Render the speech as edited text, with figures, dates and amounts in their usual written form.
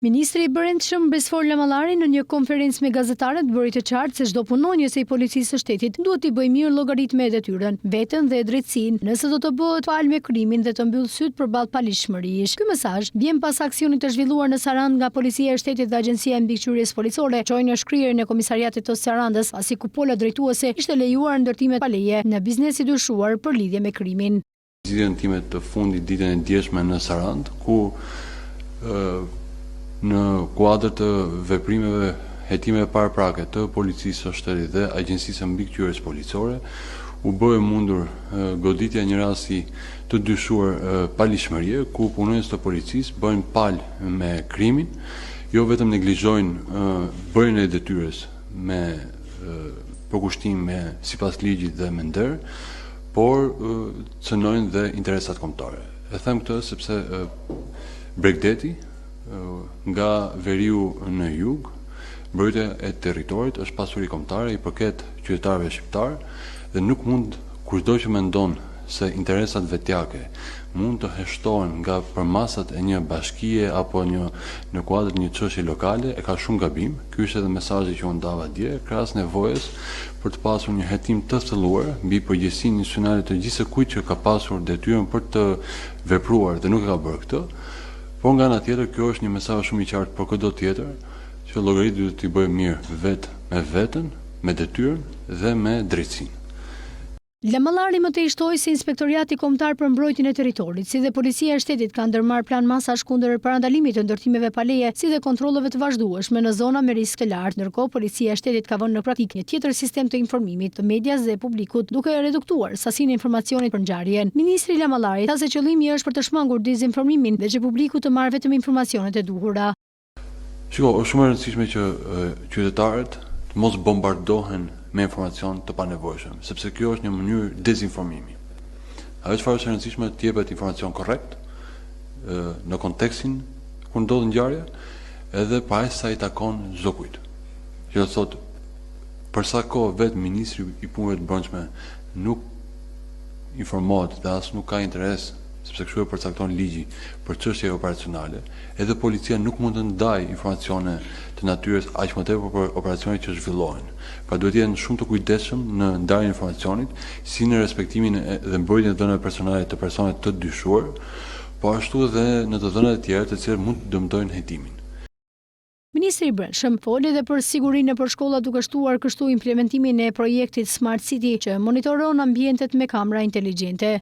Ministri i Brendshëm Besfor Lamallari në një konferencë me gazetarët bëri të qartë se çdo punonjës i policisë së shtetit duhet t'i bëjë mirë llogarit me detyrën, veten dhe drejtsinë, nëse do të bëhet fal me krimin dhe të mbyll syt përballë palishmërisë. Ky mesazh vjen pas aksionit të zhvilluar në Sarandë nga Policia e Shtetit dhe Agjencia e Mbikëqyrjes Policore, çoi në shkrirjen e Komisariatit të Sarandës, pasi kupola drejtuese ishte lejuar ndërtimet pa leje në biznes i dyshuar për lidhje me krimin. Zgjidhjen time të fundit ditën e djeshme në Sarandë, ku në kuadër të veprimeve hetimeve paraprake të Policisë së Shtetit dhe Agjencisë së Mbikëqyrjes Policore, u bë e mundur goditja një rasti të dyshuar palishmërie, ku punonjës të policisë bëjnë palë me krimin, jo vetëm neglizhojnë bërjen e detyrës me përkushtim me sipas ligjit dhe me nder, por cënojnë dhe interesat kombëtare. E them këtë sepse Bregdeti nga veriu në jug, mbrojtja e territorit është pasuri kombëtare, i përket qytetarëve shqiptar dhe nuk mund kushdo që mendon se interesat vetjake mund të heshtohen nga përmasat e një bashkie apo në kuadër të një çështje lokale, e ka shumë gabim. Ky është edhe mesazhi që unë dava dje, krahas nevojës për të pasur një hetim të thelluar mbi përgjegjësinë nacionale të gjithë kujt që ka pasur detyrën për të vepruar dhe nuk e ka bërë këtë. Por nga ana tjetër, kjo është një mesazh shumë i qartë për çdo tjetër, që llogaritë duhet t'i bëjë mirë vetë me veten, me detyrën dhe me drejtsinë. Lamallari më tej shtoi se Inspektoriati Kombëtar për Mbrojtjen e Territorit, si dhe Policia e Shtetit kanë ndërmarrë plan masash kundër parandalimit të ndërtimeve pa leje, si dhe kontrolleve të vazhdueshme në zona me risk të lartë. Ndërkohë, Policia e Shtetit ka vënë në praktikë një tjetër sistem të informimit të medias dhe publikut, duke reduktuar sasinë e informacionit për ngjarjen. Ministri Lamallari tha se qëllimi është për të shmangur dezinformimin dhe që publiku të marrë vetëm informacionet e duhura. Shiko, është shumë e rëndësishme që qytetarët të mos bombardohen me informacion të panevojshëm, sepse kjo është një mënyrë dezinformimi. Ajo çfarë është e rëndësishme të jepet informacion korrekt në kontekstin ku ndodh ngjarja, edhe pa sa i takon çdo kujt. Që do të thotë, për sa kohë vetë ministri i punëve të brendshme nuk informohet dhe as nuk ka interes, sepse kështu e përcakton ligji për çështje operacionale, edhe policia nuk mund të ndajë informacione të natyrës aq më tepër për operacionet që zhvillohen. Pra duhet të jenë shumë të kujdesshëm në ndarjen e informacionit, si në respektimin dhe mbrojtjen e dhënave personale të personave të dyshuar, po ashtu edhe në të dhënat e tjera të cilat mund të dëmtojnë hetimin. Ministri i Brendshëm foli edhe për sigurinë për shkolla, duke shtuar kështu implementimin e projektit Smart City që monitoron ambientet me kamera inteligjente.